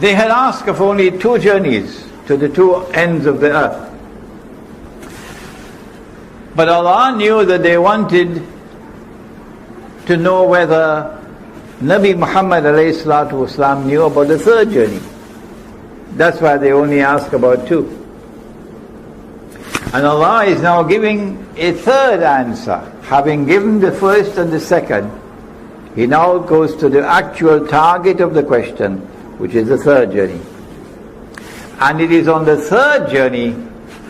They had asked of only 2 journeys to the 2 ends of the earth. But Allah knew that they wanted to know whether Nabi Muhammad ﷺ knew about the 3rd journey. That's why they only asked about 2. And Allah is now giving a 3rd answer. Having given the 1st and the 2nd, He now goes to the actual target of the question, which is the 3rd journey. And it is on the 3rd journey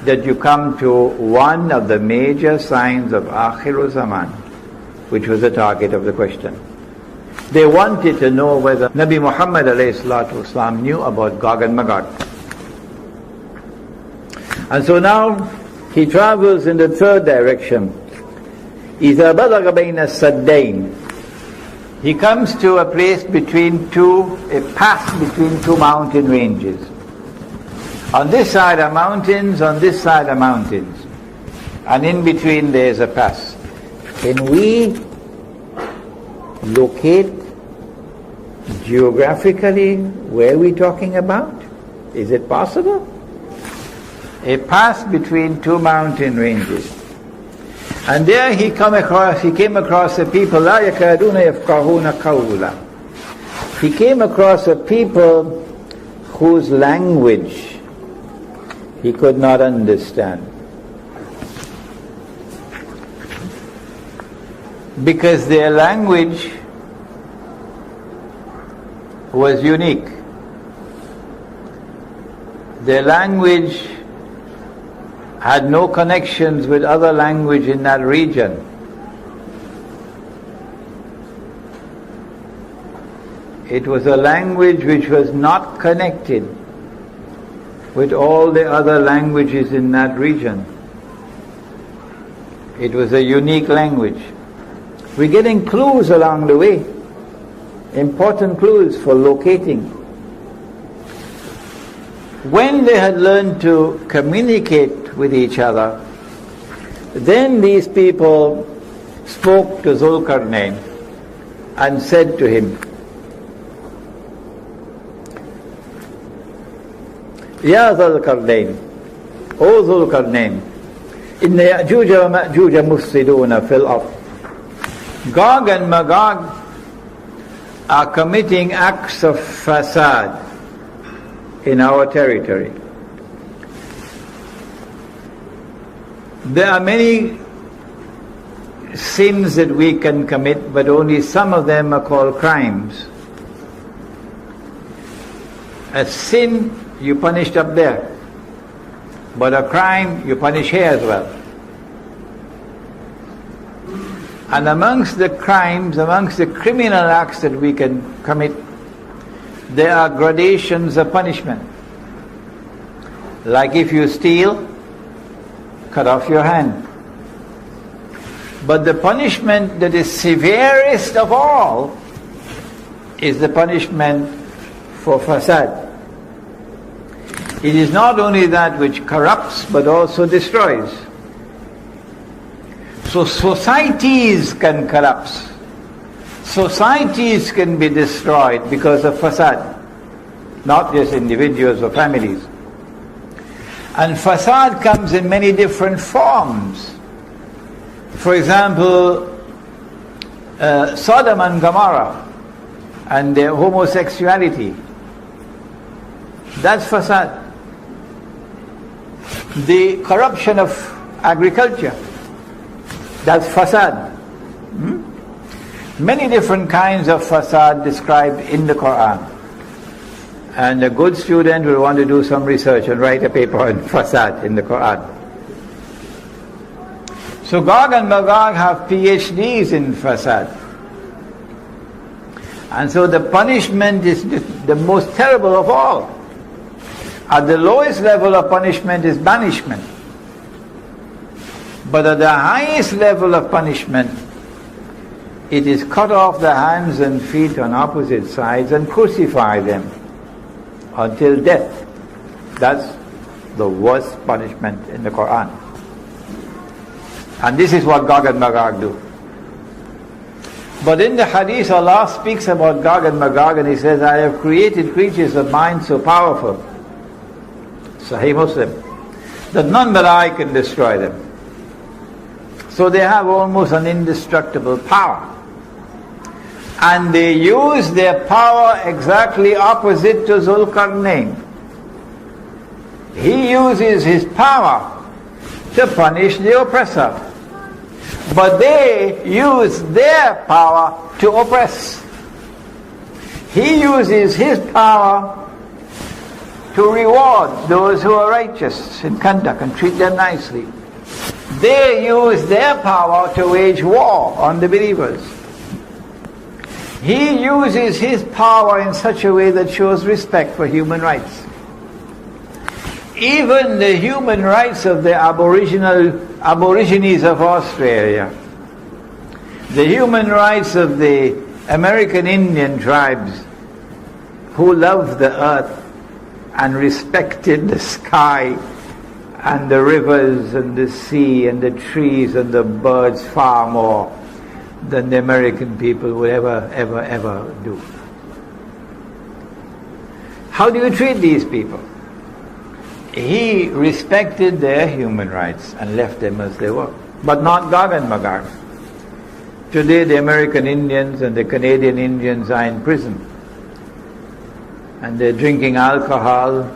that you come to one of the major signs of Akhir Zaman, which was the target of the question. They wanted to know whether Nabi Muhammad ﷺ knew about Gog and Magog. And so now he travels in the 3rd direction. إِذَا بَلَغَ بَيْنَ السَّدَّيْنِ. He comes to a place between a pass between 2 mountain ranges. On this side are mountains, on this side are mountains. And in between there is a pass. Can we locate geographically where we're talking about? Is it possible? A pass between 2 mountain ranges. And there he came across a people, لَا يَكَادُونَ يَفْقَهُونَ قَوْلًا. He came across a people whose language he could not understand. Because their language was unique. Their language had no connections with other language in that region. It was a language which was not connected with all the other languages in that region. It was a unique language. We're getting clues along the way, important clues for locating. When they had learned to communicate with each other, then these people spoke to Zulkarnain and said to him, Ya Zulkarnain, O Zulkarnain, Inna Ya'juj wa Ma'juj mufsiduna fil ard. Gog and Magog are committing acts of fasad in our territory. There are many sins that we can commit, but only some of them are called crimes. A sin you punished up there, but a crime you punish here as well. And amongst the crimes, amongst the criminal acts that we can commit, there are gradations of punishment. Like if you steal, cut off your hand. But the punishment that is severest of all is the punishment for fasad. It is not only that which corrupts but also destroys. So societies can collapse. Societies can be destroyed because of fasad, not just individuals or families. And fasad comes in many different forms. For example, Sodom and Gomorrah and their homosexuality. That's fasad. The corruption of agriculture. That's fasad. Many different kinds of fasad described in the Quran. And a good student will want to do some research and write a paper on fasad in the Quran. So Gog and Magog have PhDs in fasad. And so the punishment is the most terrible of all. At the lowest level of punishment is banishment. But at the highest level of punishment, it is cut off the hands and feet on opposite sides and crucify them until death. That's the worst punishment in the Quran. And this is what Gog and Magog do. But in the hadith, Allah speaks about Gog and Magog, and He says, I have created creatures of mine so powerful, Sahih Muslim, that none but I can destroy them. So they have almost an indestructible power. And they use their power exactly opposite to Zulqarnain. He uses his power to punish the oppressor. But they use their power to oppress. He uses his power to reward those who are righteous in conduct and treat them nicely. They use their power to wage war on the believers. He uses his power in such a way that shows respect for human rights. Even the human rights of the Aborigines of Australia, the human rights of the American Indian tribes who loved the earth and respected the sky and the rivers and the sea and the trees and the birds far more than the American people would ever do. How do you treat these people? He respected their human rights and left them as they were, but not Gog and Magog. Today the American Indians and the Canadian Indians are in prison, and they're drinking alcohol,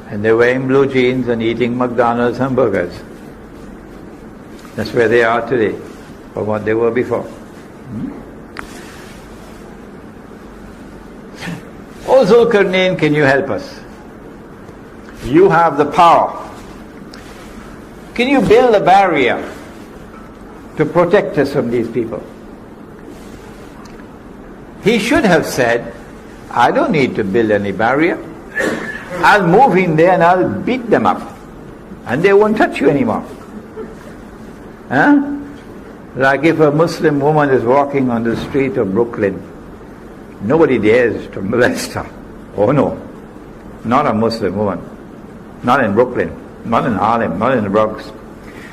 and they're wearing blue jeans and eating McDonald's hamburgers. That's where they are today, from what they were before. O Zulqarnain, can you help us? You have the power. Can you build a barrier to protect us from these people? He should have said, I don't need to build any barrier. I'll move in there and I'll beat them up, and they won't touch you anymore. Huh? Like if a Muslim woman is walking on the street of Brooklyn, nobody dares to molest her. Oh no, not a Muslim woman. Not in Brooklyn, not in Harlem, not in the Bronx.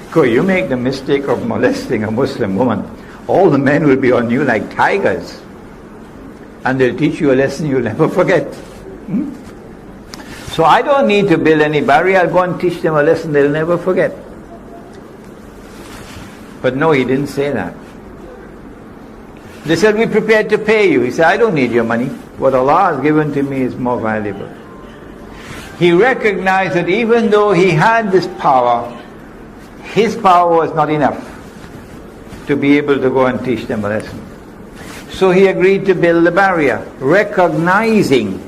Because you make the mistake of molesting a Muslim woman, all the men will be on you like tigers. And they'll teach you a lesson you'll never forget. So I don't need to build any barrier. I'll go and teach them a lesson they'll never forget. But no, he didn't say that. They said, we're prepared to pay you. He said, I don't need your money. What Allah has given to me is more valuable. He recognized that even though he had this power, his power was not enough to be able to go and teach them a lesson. So he agreed to build a barrier, recognizing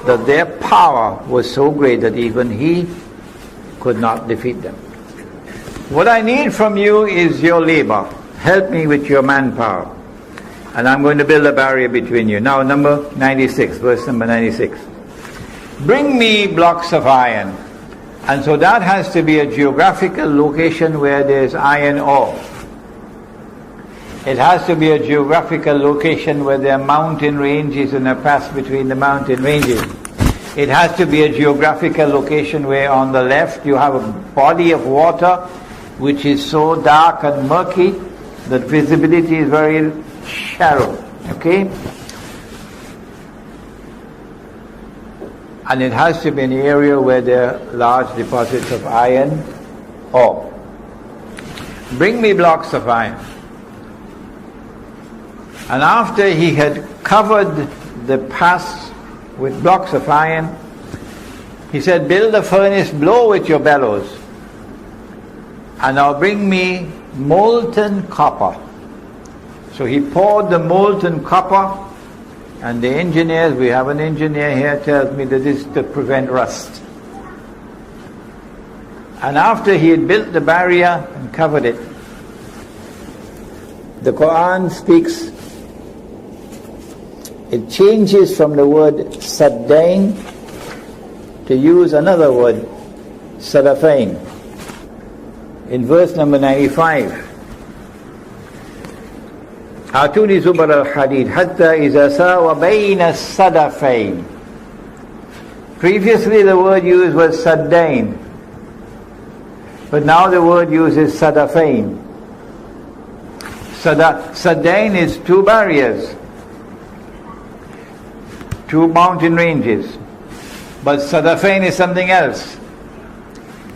that their power was so great that even he could not defeat them. What I need from you is your labor. Help me with your manpower. And I'm going to build a barrier between you. Now, number 96, verse number 96. Bring me blocks of iron. And so that has to be a geographical location where there's iron ore. It has to be a geographical location where there are mountain ranges and a pass between the mountain ranges. It has to be a geographical location where on the left you have a body of water which is so dark and murky that visibility is very shallow. Okay? And it has to be an area where there are large deposits of iron ore. Bring me blocks of iron. And after he had covered the pass with blocks of iron, he said, build a furnace, blow with your bellows, and now bring me molten copper. So he poured the molten copper, and the engineers, we have an engineer here, tells me that this is to prevent rust. And after he had built the barrier and covered it, the Quran speaks, it changes from the word saddain to use another word, sadafain. In verse number 95, آتوني زبر الحديد حتى إذا ساوى بين الصدفين. Previously the word used was saddain, but now the word used is sadafain. Sadain is two barriers, two mountain ranges. But Sadafain is something else.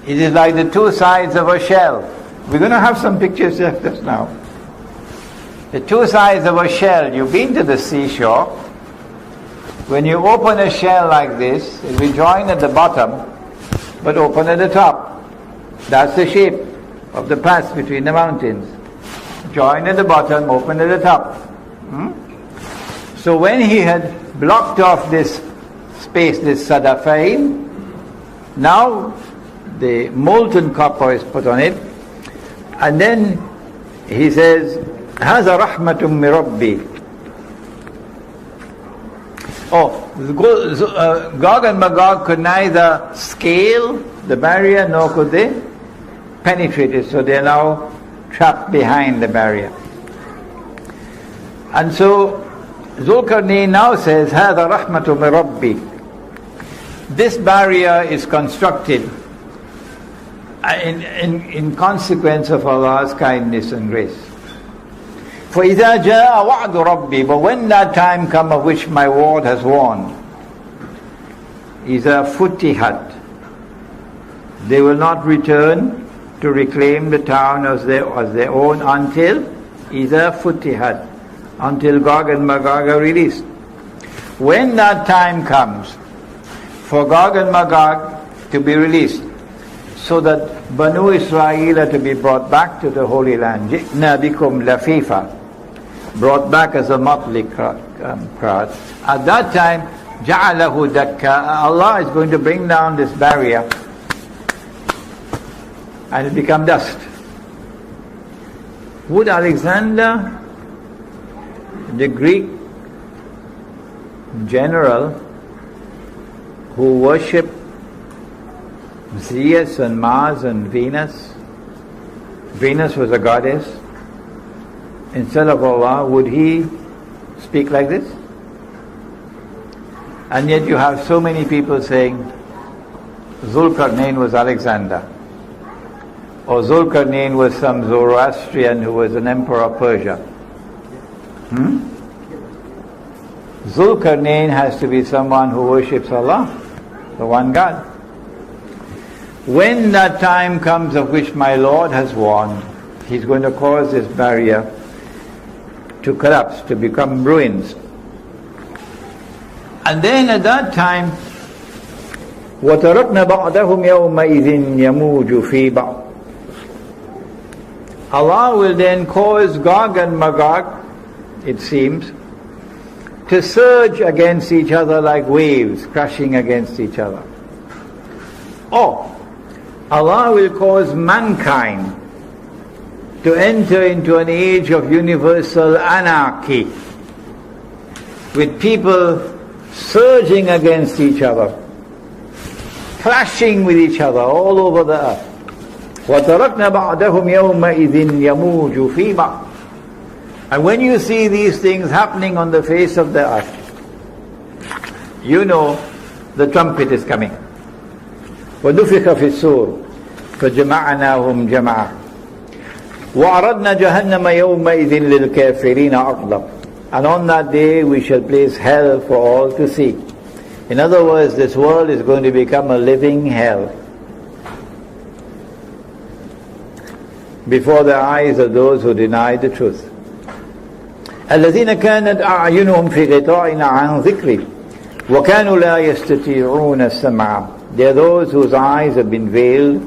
It is like the two sides of a shell. We're going to have some pictures of this now. The two sides of a shell. You've been to the seashore. When you open a shell like this, it will join at the bottom, but open at the top. That's the shape of the pass between the mountains. Join at the bottom, open at the top. So when he had blocked off this space, this Sadafain, now the molten copper is put on it, and then he says, هذا رحمة من ربي. Gog and Magog could neither scale the barrier nor could they penetrate it, so they are now trapped behind the barrier. And so Zulkarnain now says, هذا رحمة من ربي. This barrier is constructed in consequence of Allah's kindness and grace. فإذا جاء وعد ربي, but when that time comes of which my word has warned, إذا فتحت, they will not return to reclaim the town as their own until إذا فتحت, until Gog and Magog are released. When that time comes for Gog and Magog to be released, so that Banu Israel are to be brought back to the Holy Land, جئنا بكم لفيفا, brought back as a motley crowd. At that time, جعله دكا, Allah is going to bring down this barrier and it become dust. Would Alexander, the Greek general who worshipped Zeus and Mars and Venus was a goddess, instead of Allah, would he speak like this? And yet you have so many people saying Zulkarnain was Alexander, or Zulkarnain was some Zoroastrian who was an emperor of Persia. Zulkarnain has to be someone who worships Allah, the one God. When that time comes of which my Lord has warned, He's going to cause this barrier to collapse, to become ruins. And then at that time, وَتَرَكْنَا بَعْدَهُمْ يَوْمَئِذٍ يَمُوجُ فِي بَعْضٍ. Allah will then cause Gog and Magog, it seems, to surge against each other like waves crashing against each other. Or Allah will cause mankind to enter into an age of universal anarchy, with people surging against each other, clashing with each other all over the earth. وَتَرَكْنَا بَعْدَهُمْ يَوْمَئِذٍ يَمُوجُ فِي بَعْضٍ. And when you see these things happening on the face of the earth, you know the trumpet is coming. وَنُفِخَ فِي الصُّورِ فَجَمَعْنَاهُمْ جَمْعًا وَعَرَضْنَا جَهَنَّمَ يَوْمَئِذٍ لِلْكَافِرِينَ عَرْضًا. And on that day we shall place hell for all to see. In other words, this world is going to become a living hell before the eyes of those who deny the truth. الَّذِينَ كَانَتْ أَعْيُنُهُمْ فِي غِطَاءٍ عَنْ ذِكْرِي وَكَانُوا لَا يَسْتَطِيعُونَ السَّمْعَ. They are those whose eyes have been veiled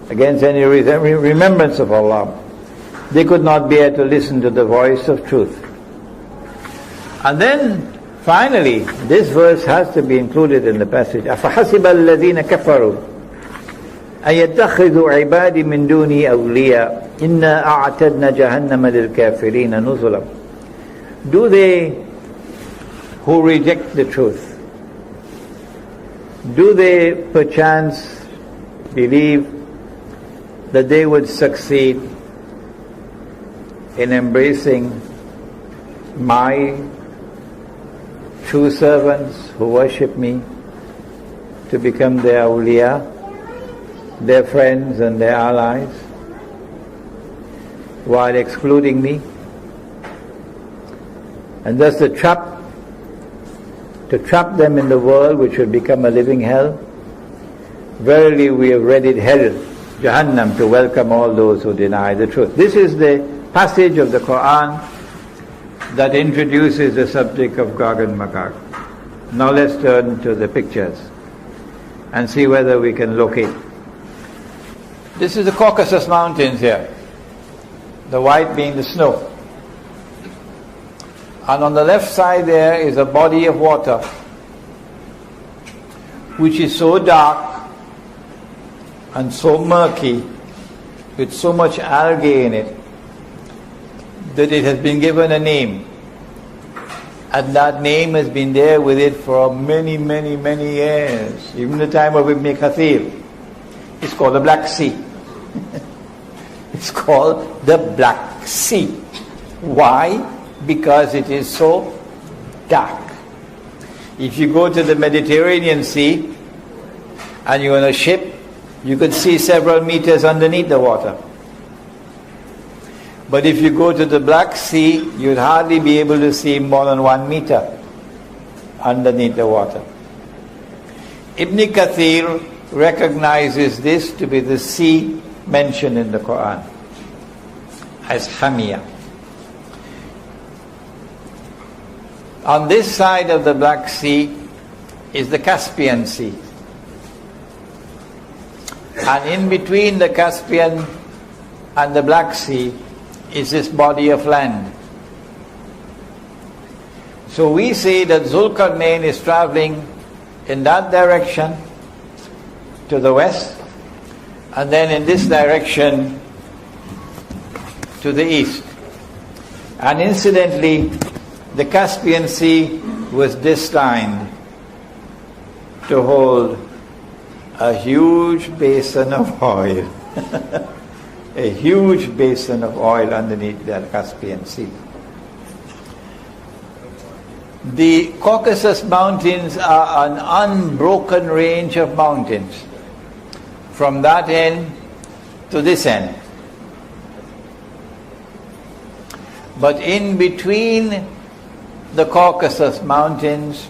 against any remembrance of Allah. They could not bear to listen to the voice of truth. And then finally, this verse has to be included in the passage. أَفَحَسِبَ الَّذِينَ كَفَرُوا أَن يَتَّخِذُوا عِبَادِي مِن دُونِي أَوْلِيَاءَ إِنَّا أَعْتَدْنَا جَهَنَّمَ لِلْكَافِرِينَ نُزُلًا. Do they who reject the truth, do they perchance believe that they would succeed in embracing my true servants who worship me, to become their awliya, their friends and their allies, while excluding me? And thus to trap them in the world which will become a living hell. Verily we have readied hell, Jahannam, to welcome all those who deny the truth. This is the passage of the Qur'an that introduces the subject of Gog and Magog. Now let's turn to the pictures and see whether we can locate. This is the Caucasus Mountains here, the white being the snow. And on the left side there is a body of water which is so dark and so murky, with so much algae in it, that it has been given a name. And that name has been there with it for many, many, many years. Even the time of Ibn Kathir. It's called the Black Sea. It's called the Black Sea. Why? Because it is so dark. If you go to the Mediterranean Sea and you're on a ship, you could see several meters underneath the water. But if you go to the Black Sea, you'd hardly be able to see more than 1 meter underneath the water. Ibn Kathir recognizes this to be the sea mentioned in the Quran as Hamiyah. On this side of the Black Sea is the Caspian Sea. And in between the Caspian and the Black Sea is this body of land. So we say that Zulkarnain is traveling in that direction to the west, and then in this direction to the east. And incidentally, the Caspian Sea was destined to hold a huge basin of oil. A huge basin of oil underneath the Caspian Sea. The Caucasus Mountains are an unbroken range of mountains from that end to this end. But in between the Caucasus Mountains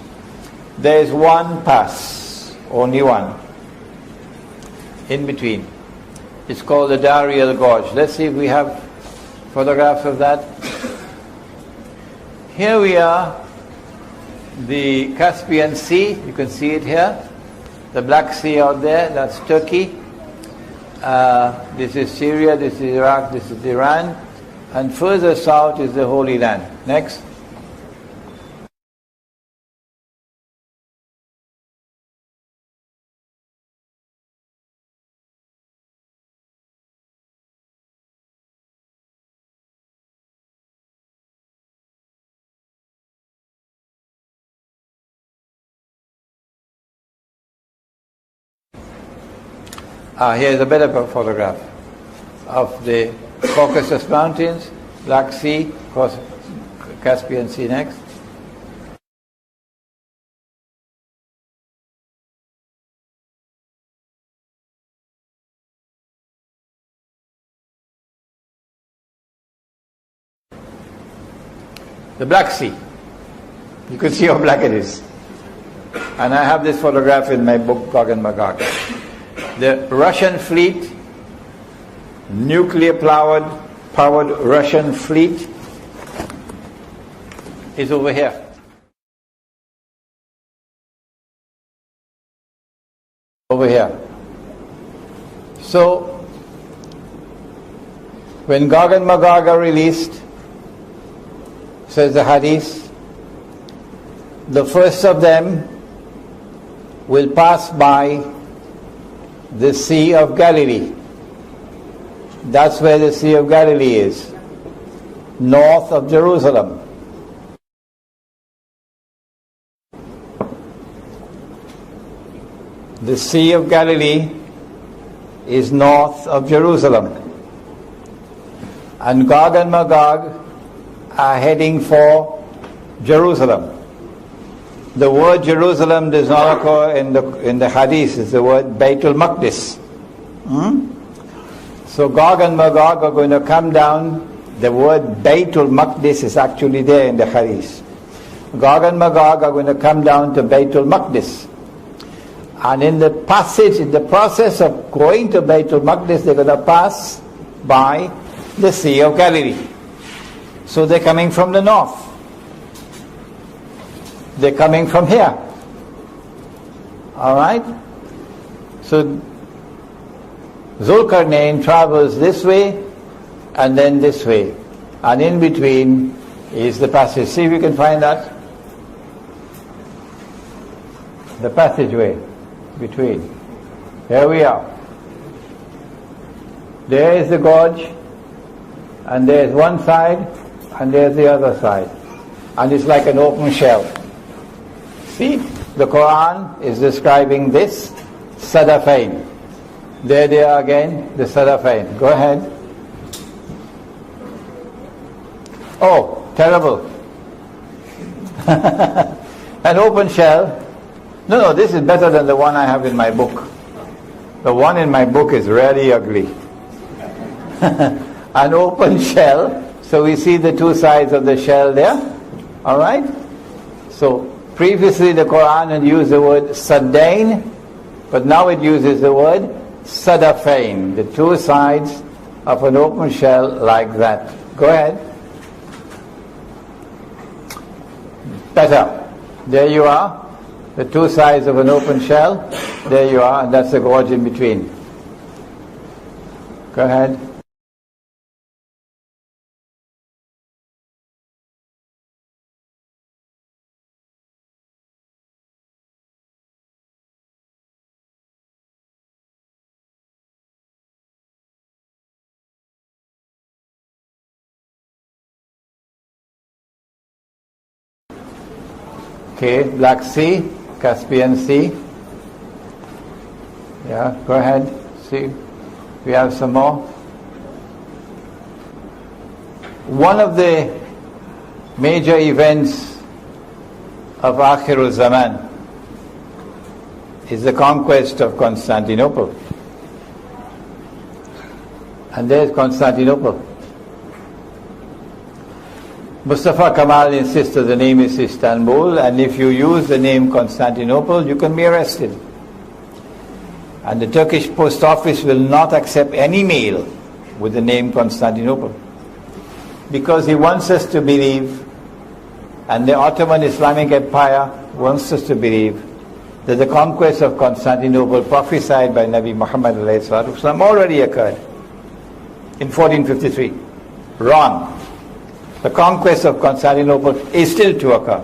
there is one pass, only one, in between. It's called the Dariel Gorge. Let's see if we have photographs of that. Here we are, the Caspian Sea, you can see it here. The Black Sea out there, that's Turkey. This is Syria, this is Iraq, this is Iran. And further south is the Holy Land. Next. Here's a better photograph of the Caucasus Mountains, Black Sea, Caspian Sea next. The Black Sea. You can see how black it is. And I have this photograph in my book, Gog and Magog. The Russian fleet, nuclear-powered Russian fleet, is over here. Over here. So, when Gog and Magog are released, says the Hadith, the first of them will pass by the Sea of Galilee. That's where the Sea of Galilee is, north of Jerusalem. The Sea of Galilee is north of Jerusalem. And Gog and Magog are heading for Jerusalem. The word Jerusalem does not occur in the Hadith. It's the word Baitul Maqdis. So Gog and Magog are going to come down. The word Baitul Maqdis is actually there in the Hadith. Gog and Magog are going to come down to Baitul Maqdis. And in the passage, in the process of going to Baitul Maqdis, they're going to pass by the Sea of Galilee. So they're coming from the north. They're coming from here. Alright? So Zulkarnain travels this way and then this way. And in between is the passage. See if you can find that. The passageway between. Here we are. There is the gorge, and there's one side, and there's the other side. And it's like an open shell. See? The Quran is describing this Sadafain. There they are again, the Sadafain. Go ahead. Oh, terrible. An open shell. No, this is better than the one I have in my book. The one in my book is really ugly. An open shell. So we see the two sides of the shell there. Alright? So previously the Quran had used the word Saddain, but now it uses the word Sadafain. The two sides of an open shell like that. Go ahead. Better. There you are. The two sides of an open shell. There you are, and that's the gorge in between. Go ahead. Okay, Black Sea, Caspian Sea. Yeah, go ahead. See, we have some more. One of the major events of Akhirul Zaman is the conquest of Constantinople. And there's Constantinople. Mustafa Kamal insists that the name is Istanbul, and if you use the name Constantinople, you can be arrested. And the Turkish post office will not accept any mail with the name Constantinople, because he wants us to believe, and the Ottoman Islamic Empire wants us to believe, that the conquest of Constantinople prophesied by Nabi Muhammad already occurred in 1453. Wrong. The conquest of Constantinople is still to occur.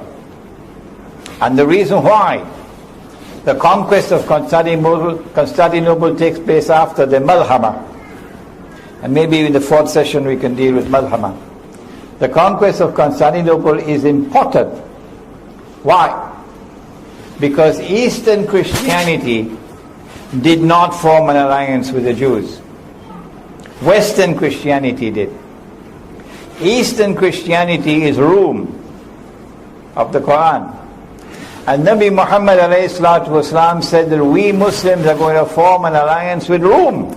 And the reason why the conquest of Constantinople takes place after the Malhama, and maybe in the fourth session we can deal with Malhama. The conquest of Constantinople is important. Why? Because Eastern Christianity did not form an alliance with the Jews. Western Christianity did. Eastern Christianity is Rome of the Quran. And Nabi Muhammad ﷺ said that we Muslims are going to form an alliance with Rome.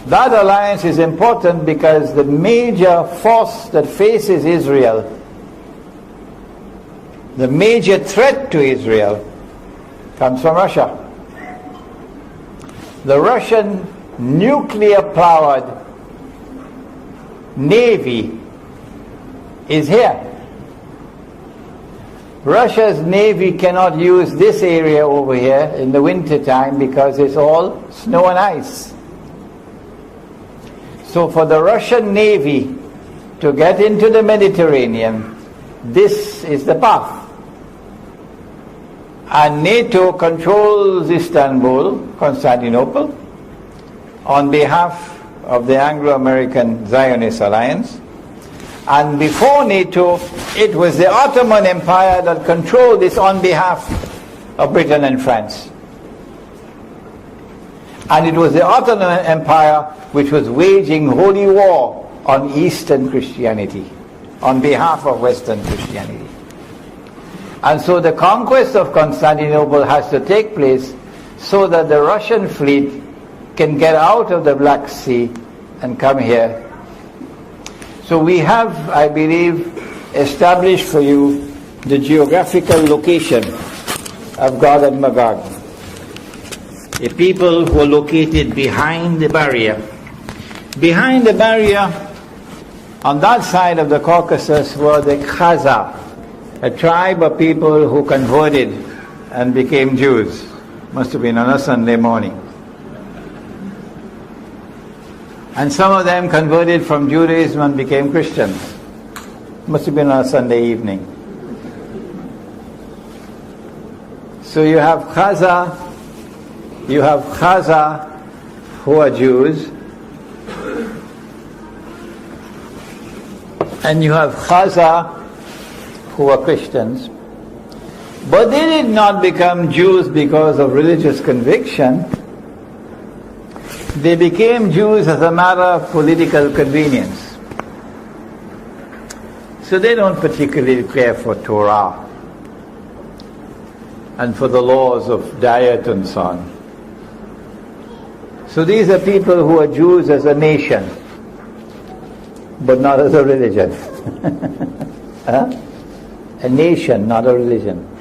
That alliance is important because the major force that faces Israel, the major threat to Israel, comes from Russia. The Russian nuclear-powered navy is here. Russia's navy cannot use this area over here in the winter time because it's all snow and ice. So for the Russian navy to get into the Mediterranean, this is the path. And NATO controls Istanbul, Constantinople, on behalf of the Anglo-American Zionist Alliance. And before NATO, it was the Ottoman Empire that controlled this on behalf of Britain and France. And it was the Ottoman Empire which was waging holy war on Eastern Christianity, on behalf of Western Christianity. And so the conquest of Constantinople has to take place so that the Russian fleet can get out of the Black Sea and come here. So we have, I believe, established for you the geographical location of Gog and Magog. A people who are located behind the barrier. Behind the barrier, on that side of the Caucasus, were the Khazar, a tribe of people who converted and became Jews. Must have been on a Sunday morning. And some of them converted from Judaism and became Christians. Must have been on a Sunday evening. So you have Khazar who are Jews, and you have Khazar who are Christians. But they did not become Jews because of religious conviction. They became Jews as a matter of political convenience. So they don't particularly care for Torah and for the laws of diet and so on. So these are people who are Jews as a nation, but not as a religion. A nation, not a religion.